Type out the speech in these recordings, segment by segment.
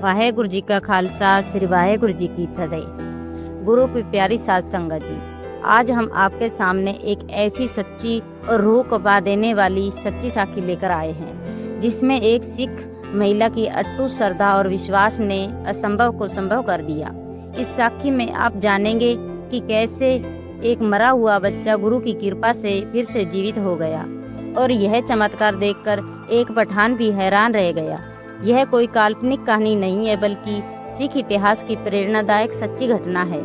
वाहेगुरु जी का खालसा श्री वाहेगुरु जी की फतेह। गुरु की प्यारी साध संगत जी, आज हम आपके सामने एक ऐसी सच्ची और रूह को बा देने वाली सच्ची साखी लेकर आए हैं, जिसमें एक सिख महिला की अटूट श्रद्धा और विश्वास ने असंभव को संभव कर दिया। इस साखी में आप जानेंगे कि कैसे एक मरा हुआ बच्चा गुरु की कृपा से फिर से जीवित हो गया, और यह चमत्कार देखकर एक पठान भी हैरान रह गया। यह कोई काल्पनिक कहानी नहीं है, बल्कि सिख इतिहास की प्रेरणादायक सच्ची घटना है,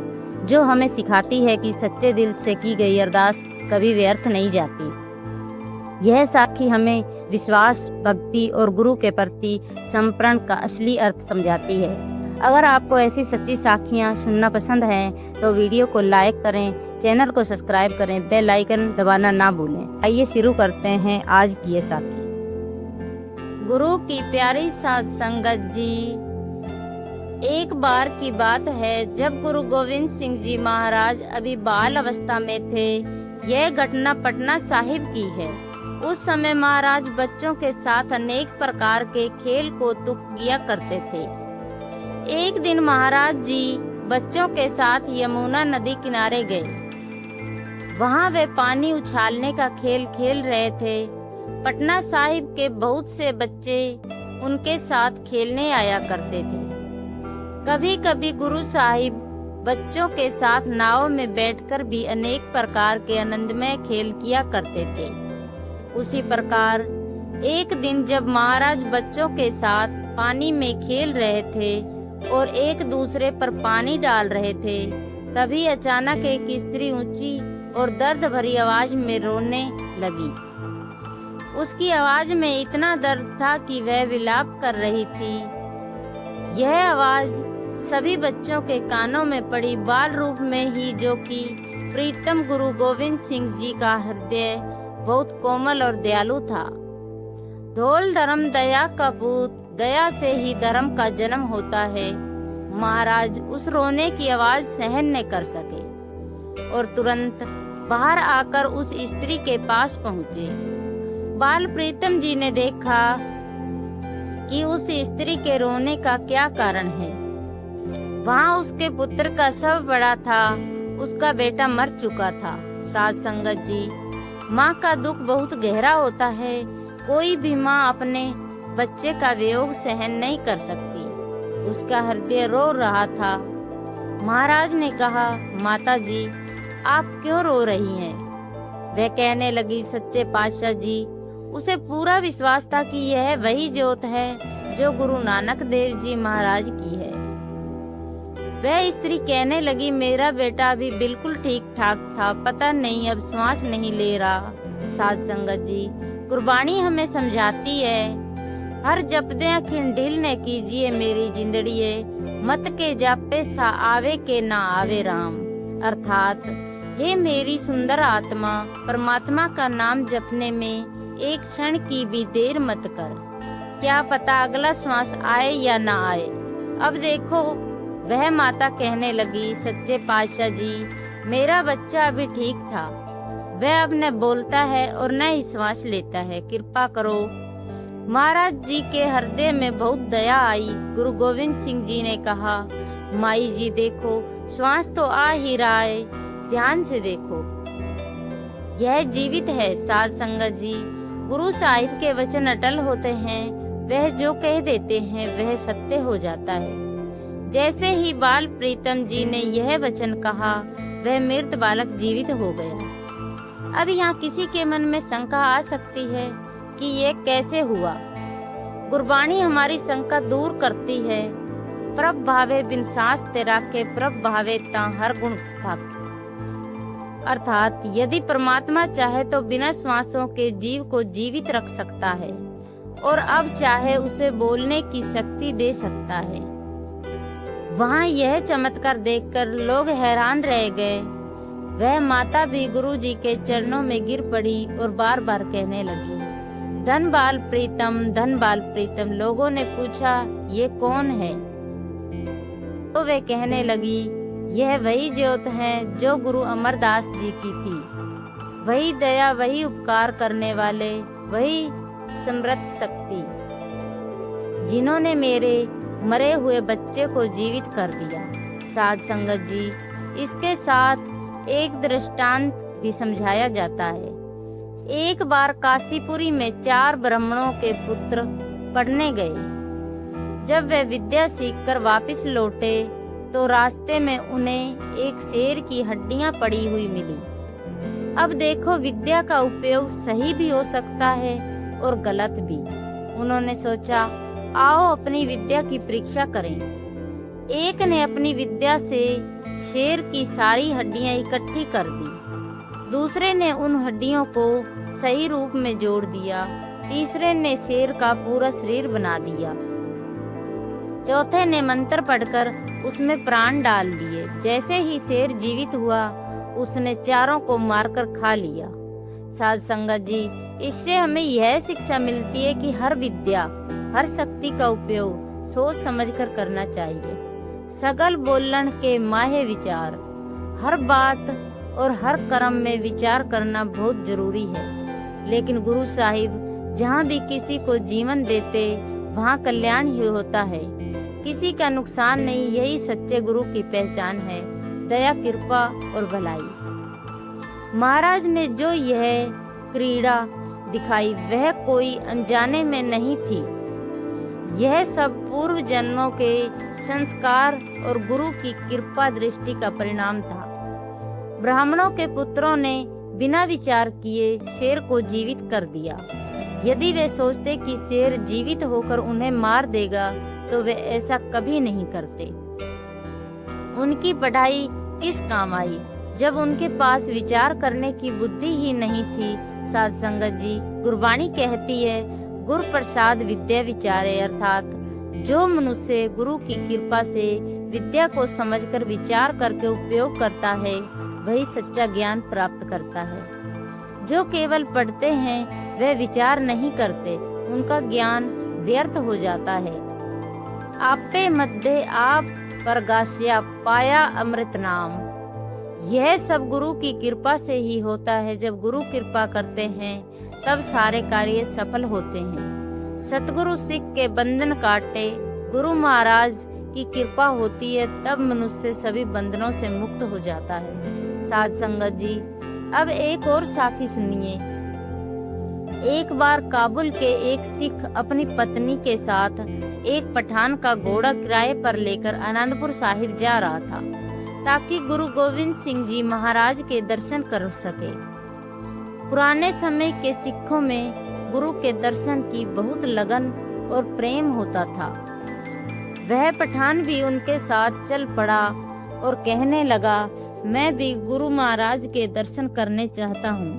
जो हमें सिखाती है कि सच्चे दिल से की गई अरदास कभी व्यर्थ नहीं जाती। यह साखी हमें विश्वास, भक्ति और गुरु के प्रति समर्पण का असली अर्थ समझाती है। अगर आपको ऐसी सच्ची साखियाँ सुनना पसंद है तो वीडियो को लाइक करें, चैनल को सब्सक्राइब करें, बेल आइकन दबाना ना भूलें। आइए शुरू करते हैं आज की ये साखी। गुरु की प्यारी साध संगत जी, एक बार की बात है जब गुरु गोविंद सिंह जी महाराज अभी बाल अवस्था में थे। यह घटना पटना साहिब की है। उस समय महाराज बच्चों के साथ अनेक प्रकार के खेल कौतुक किया करते थे। एक दिन महाराज जी बच्चों के साथ यमुना नदी किनारे गए। वहां वे पानी उछालने का खेल खेल रहे थे। पटना साहिब के बहुत से बच्चे उनके साथ खेलने आया करते थे। कभी कभी गुरु साहिब बच्चों के साथ नाव में बैठकर भी अनेक प्रकार के आनंदमय खेल किया करते थे। उसी प्रकार एक दिन जब महाराज बच्चों के साथ पानी में खेल रहे थे और एक दूसरे पर पानी डाल रहे थे, तभी अचानक एक स्त्री ऊंची और दर्द भरी आवाज में रोने लगी। उसकी आवाज में इतना दर्द था कि वह विलाप कर रही थी। यह आवाज सभी बच्चों के कानों में पड़ी बाल रूप में ही, जो कि प्रीतम गुरु गोविंद सिंह जी का हृदय बहुत कोमल और दयालु था। धौल धर्म दया का पूत, दया से ही धर्म का जन्म होता है। महाराज उस रोने की आवाज सहन न कर सके और तुरंत बाहर आकर उस स्त्री के पास पहुँचे। बाल प्रीतम जी ने देखा कि उस स्त्री के रोने का क्या कारण है। वहाँ उसके पुत्र का शव पड़ा था। उसका बेटा मर चुका था। साध संगत जी, माँ का दुख बहुत गहरा होता है। कोई भी माँ अपने बच्चे का वियोग सहन नहीं कर सकती। उसका हृदय रो रहा था। महाराज ने कहा, माता जी, आप क्यों रो रही हैं? वह कहने लगी, सच्चे पातशाह जी, उसे पूरा विश्वास था कि यह वही ज्योत है जो गुरु नानक देव जी महाराज की है। वह स्त्री कहने लगी, मेरा बेटा अभी बिल्कुल ठीक ठाक था, पता नहीं अब श्वास नहीं ले रहा। साध संगत जी, कुर्बानी हमें समझाती है, हर जपदे अखिन ढील न कीजिए मेरी जिंदड़िए, मत के जापे सा आवे के ना आवे राम। अर्थात, हे मेरी सुंदर आत्मा, परमात्मा का नाम जपने में एक क्षण की भी देर मत कर। क्या पता अगला श्वास आए या ना आए। अब देखो, वह माता कहने लगी, सच्चे पातशाह जी, मेरा बच्चा अभी ठीक था। वह अब न बोलता है और न ही श्वास लेता है, कृपा करो। महाराज जी के हृदय में बहुत दया आई। गुरु गोविंद सिंह जी ने कहा, माई जी देखो, श्वास तो आ ही रहा है, ध्यान से देखो, यह जीवित है। साध संगत जी, गुरु साहिब के वचन अटल होते हैं। वह जो कह देते हैं वह सत्य हो जाता है। जैसे ही बाल प्रीतम जी ने यह वचन कहा, वह मृत बालक जीवित हो गया। अब यहाँ किसी के मन में शंका आ सकती है कि ये कैसे हुआ। गुरबाणी हमारी शंका दूर करती है। प्रभ भावे बिन सांस तेरा के, प्रभ भावे ता हर गुण भाग। अर्थात, यदि परमात्मा चाहे तो बिना श्वासों के जीव को जीवित रख सकता है, और अब चाहे उसे बोलने की शक्ति दे सकता है। वहाँ यह चमत्कार देखकर लोग हैरान रह गए। वह माता भी गुरु जी के चरणों में गिर पड़ी और बार बार कहने लगी, धन बाल प्रीतम, धन बाल प्रीतम। लोगों ने पूछा, ये कौन है? तो वे कहने लगी, यह वही ज्योत है जो गुरु अमरदास जी की थी। वही दया, वही उपकार करने वाले, वही समृद्ध शक्ति, जिन्होंने मेरे मरे हुए बच्चे को जीवित कर दिया। साध संगत जी, इसके साथ एक दृष्टांत भी समझाया जाता है। एक बार काशीपुरी में 4 ब्राह्मणों के पुत्र पढ़ने गए। जब वे विद्या सीखकर वापस लौटे तो रास्ते में उन्हें एक शेर की हड्डियां पड़ी हुई मिली। अब देखो, विद्या का उपयोग सही भी हो सकता है और गलत भी। उन्होंने सोचा, आओ अपनी विद्या की परीक्षा करें। एक ने अपनी विद्या से शेर की सारी हड्डियां इकट्ठी कर दी, दूसरे ने उन हड्डियों को सही रूप में जोड़ दिया, तीसरे ने शेर का पूरा शरीर बना दिया, चौथे ने मंत्र पढ़कर उसमें प्राण डाल दिए। जैसे ही शेर जीवित हुआ, उसने चारों को मारकर खा लिया। साध संगत जी, इससे हमें यह शिक्षा मिलती है कि हर विद्या, हर शक्ति का उपयोग सोच समझकर करना चाहिए। सगल बोलन के माहे विचार, हर बात और हर कर्म में विचार करना बहुत जरूरी है। लेकिन गुरु साहिब जहाँ भी किसी को जीवन देते वहाँ कल्याण ही होता है, किसी का नुकसान नहीं। यही सच्चे गुरु की पहचान है, दया, कृपा और भलाई। महाराज ने जो यह क्रीड़ा दिखाई वह कोई अनजाने में नहीं थी। यह सब पूर्व जन्मों के संस्कार और गुरु की कृपा दृष्टि का परिणाम था। ब्राह्मणों के पुत्रों ने बिना विचार किए शेर को जीवित कर दिया। यदि वे सोचते कि शेर जीवित होकर उन्हें मार देगा तो वे ऐसा कभी नहीं करते। उनकी पढ़ाई किस काम आई जब उनके पास विचार करने की बुद्धि ही नहीं थी। साध संगत जी, गुरबाणी कहती है, गुरु प्रसाद विद्या विचारे, अर्थात जो मनुष्य गुरु की कृपा से विद्या को समझकर विचार करके उपयोग करता है वही सच्चा ज्ञान प्राप्त करता है। जो केवल पढ़ते हैं वह विचार नहीं करते, उनका ज्ञान व्यर्थ हो जाता है। आपे मध्य आप परगास्या पाया अमृत नाम। यह सब गुरु की कृपा से ही होता है। जब गुरु कृपा करते हैं तब सारे कार्य सफल होते हैं। सतगुरु सिख के बंधन काटे, गुरु महाराज की कृपा होती है तब मनुष्य सभी बंधनों से मुक्त हो जाता है। साध संगत जी, अब एक और साखी सुनिए। एक बार काबुल के एक सिख अपनी पत्नी के साथ एक पठान का घोड़ा किराए पर लेकर आनंदपुर साहिब जा रहा था ताकि गुरु गोविंद सिंह जी महाराज के दर्शन कर सके। पुराने समय के सिखों में गुरु के दर्शन की बहुत लगन और प्रेम होता था। वह पठान भी उनके साथ चल पड़ा और कहने लगा, मैं भी गुरु महाराज के दर्शन करने चाहता हूँ।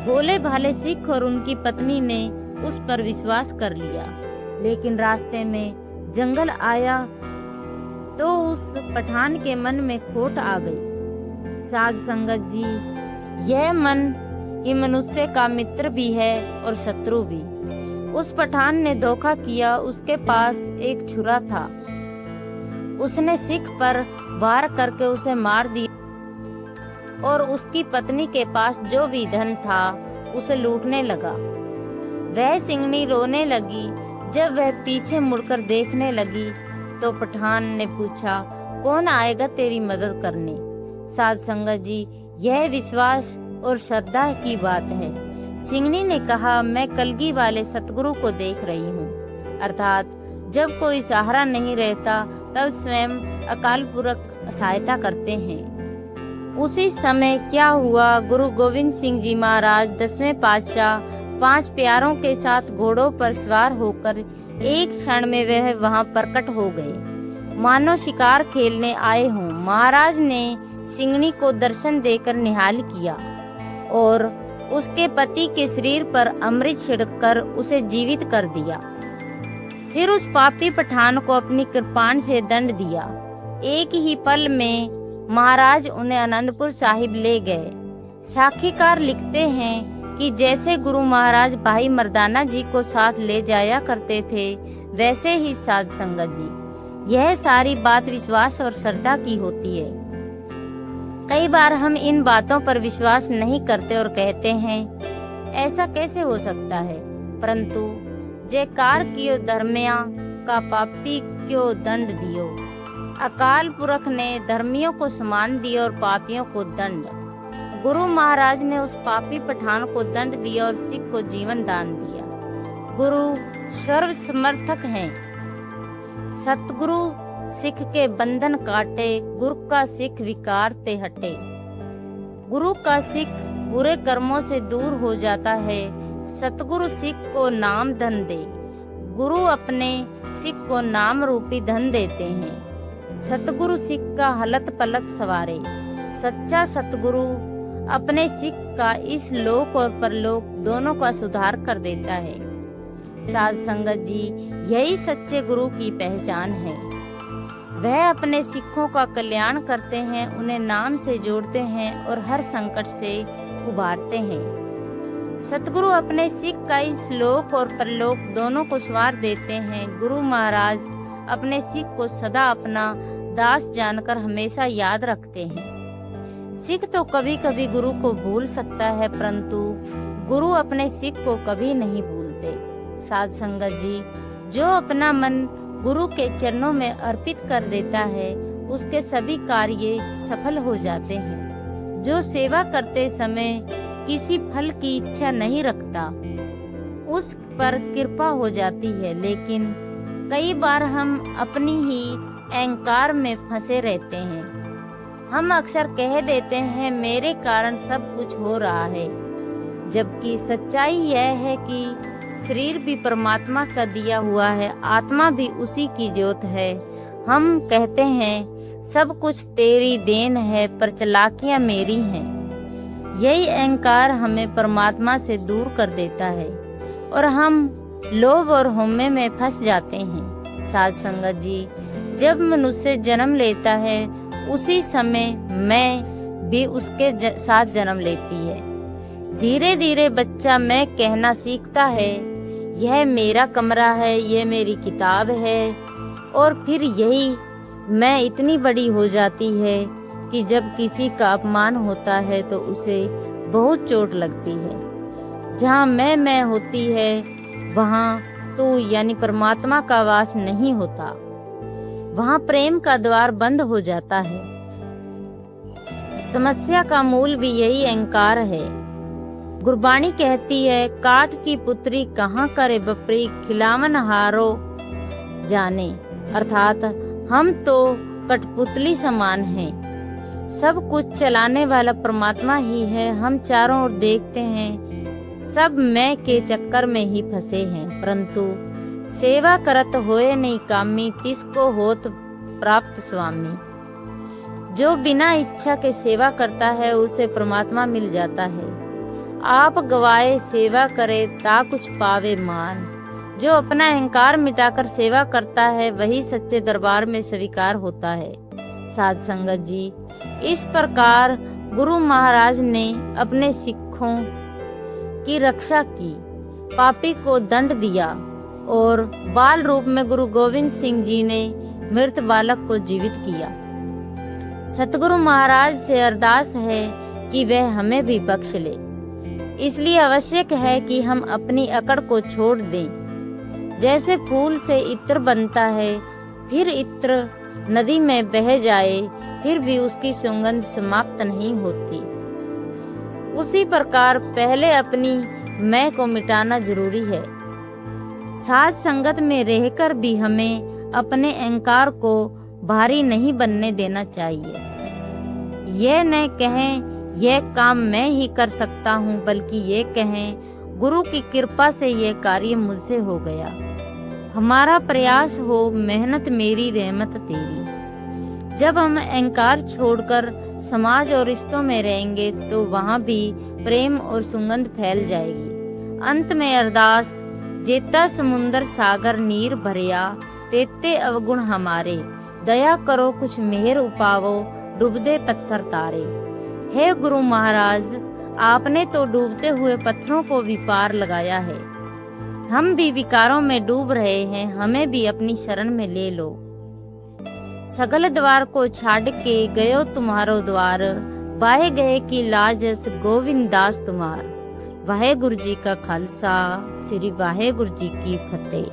भोले भाले सिख और उनकी पत्नी ने उस पर विश्वास कर लिया, लेकिन रास्ते में जंगल आया तो उस पठान के मन में खोट आ गई। साध संगत जी, यह मन ही मनुष्य का मित्र भी है और शत्रु भी। उस पठान ने धोखा किया। उसके पास एक छुरा था, उसने सिख पर वार करके उसे मार दिया और उसकी पत्नी के पास जो भी धन था उसे लूटने लगा। वह सिंगनी रोने लगी। जब वह पीछे मुड़कर देखने लगी तो पठान ने पूछा, कौन आएगा तेरी मदद करने? साध संगत जी, यह विश्वास और श्रद्धा की बात है। सिंगनी ने कहा, मैं कलगी वाले सतगुरु को देख रही हूँ, अर्थात जब कोई सहारा नहीं रहता तब स्वयं अकाल पुरख सहायता करते हैं। उसी समय क्या हुआ, गुरु गोविंद सिंह जी महाराज 10वें पातशाह 5 प्यारों के साथ घोड़ों पर सवार होकर एक क्षण में वह वहां प्रकट हो गए, मानो शिकार खेलने आए हों। महाराज ने सिंगनी को दर्शन देकर निहाल किया और उसके पति के शरीर पर अमृत छिड़ककर उसे जीवित कर दिया। फिर उस पापी पठान को अपनी कृपाण से दंड दिया। एक ही पल में महाराज उन्हें आनंदपुर साहिब ले गए। साखीकार लिखते हैं कि जैसे गुरु महाराज भाई मर्दाना जी को साथ ले जाया करते थे, वैसे ही साध संगत जी, यह सारी बात विश्वास और श्रद्धा की होती है। कई बार हम इन बातों पर विश्वास नहीं करते और कहते हैं, ऐसा कैसे हो सकता है? परंतु जयकार कियो धर्मया का पापी क्यों दंड दियो। अकाल पुरख ने धर्मियों को सम्मान दिया और पापियों को दंड। गुरु महाराज ने उस पापी पठान को दंड दिया और सिख को जीवन दान दिया। गुरु सर्व समर्थक हैं। सतगुरु सिख के बंधन काटे, गुरु का सिख विकार ते हटे। गुरु का सिख बुरे कर्मों से दूर हो जाता है। सतगुरु सिख को नाम धन दे। गुरु अपने सिख को नाम रूपी धन देते हैं। सतगुरु सिख का हलत पलत सवारे। सच्चा सतगुरु अपने सिख का इस लोक और परलोक दोनों का सुधार कर देता है। साध संगत जी, यही सच्चे गुरु की पहचान है। वह अपने सिखों का कल्याण करते हैं, उन्हें नाम से जोड़ते हैं और हर संकट से उबारते हैं। सतगुरु अपने सिख का इस लोक और परलोक दोनों को संवार देते हैं। गुरु महाराज अपने सिख को सदा अपना दास जानकर हमेशा याद रखते हैं। सिख तो कभी कभी गुरु को भूल सकता है, परंतु गुरु अपने सिख को कभी नहीं भूलते। साध संगत जी, जो अपना मन गुरु के चरणों में अर्पित कर देता है, उसके सभी कार्य सफल हो जाते हैं। जो सेवा करते समय किसी फल की इच्छा नहीं रखता, उस पर कृपा हो जाती है। लेकिन कई बार हम अपनी ही अहंकार में फंसे रहते हैं। हम अक्सर कह देते हैं मेरे कारण सब कुछ हो रहा है, जबकि सच्चाई यह है कि शरीर भी परमात्मा का दिया हुआ है, आत्मा भी उसी की ज्योत है। हम कहते हैं सब कुछ तेरी देन है, पर चालाकियां मेरी हैं। यही अहंकार हमें परमात्मा से दूर कर देता है और हम लोभ और हौमे में फंस जाते हैं। साध संगत जी, जब मनुष्य जन्म लेता है, उसी समय मैं भी उसके साथ जन्म लेती है। धीरे धीरे बच्चा मैं कहना सीखता है, यह मेरा कमरा है, यह मेरी किताब है, और फिर यही मैं इतनी बड़ी हो जाती है कि जब किसी का अपमान होता है तो उसे बहुत चोट लगती है। जहाँ मैं होती है, वहाँ तू यानी परमात्मा का वास नहीं होता। वहाँ प्रेम का द्वार बंद हो जाता है। समस्या का मूल भी यही अहंकार है। गुरबाणी कहती है, काठ की पुत्री कहाँ करे बपरी, खिलावन हारो जाने। अर्थात हम तो कठपुतली समान हैं। सब कुछ चलाने वाला परमात्मा ही है। हम चारों ओर देखते हैं, सब मैं के चक्कर में ही फंसे हैं। परंतु सेवा करत होए नहीं कामी, तिसको होत प्राप्त स्वामी। जो बिना इच्छा के सेवा करता है, उसे परमात्मा मिल जाता है। आप गवाए सेवा करे ता कुछ पावे मान। जो अपना अहंकार मिटाकर सेवा करता है, वही सच्चे दरबार में स्वीकार होता है। साध संगत जी, इस प्रकार गुरु महाराज ने अपने सिखों की रक्षा की, पापी को दंड दिया और बाल रूप में गुरु गोविंद सिंह जी ने मृत बालक को जीवित किया। सतगुरु महाराज से अरदास है कि वह हमें भी बख्श ले। इसलिए आवश्यक है कि हम अपनी अकड़ को छोड़ दें। जैसे फूल से इत्र बनता है, फिर इत्र नदी में बह जाए, फिर भी उसकी सुगंध समाप्त नहीं होती, उसी प्रकार पहले अपनी मैं को मिटाना जरूरी है। साध संगत में रहकर भी हमें अपने अहंकार को भारी नहीं बनने देना चाहिए। यह न कहें यह काम मैं ही कर सकता हूँ, बल्कि ये कहें गुरु की कृपा से यह कार्य मुझसे हो गया। हमारा प्रयास हो, मेहनत मेरी, रहमत तेरी। जब हम अहंकार छोड़कर समाज और रिश्तों में रहेंगे तो वहाँ भी प्रेम और सुगंध फैल जाएगी। अंत में अरदास, जेता समुंदर सागर नीर भरिया, तेते अवगुण हमारे, दया करो कुछ मेहर उपावो, डूबदे पत्थर तारे। हे गुरु महाराज, आपने तो डूबते हुए पत्थरों को भी पार लगाया है। हम भी विकारों में डूब रहे हैं, हमें भी अपनी शरण में ले लो। सगल द्वार को छाड़ के गयो तुम्हारो द्वार, बाहे गए की लाजस गोविंद दास तुम्हार। वाहे गुरु जी का खालसा, श्री वाहे गुरु जी की फतेह।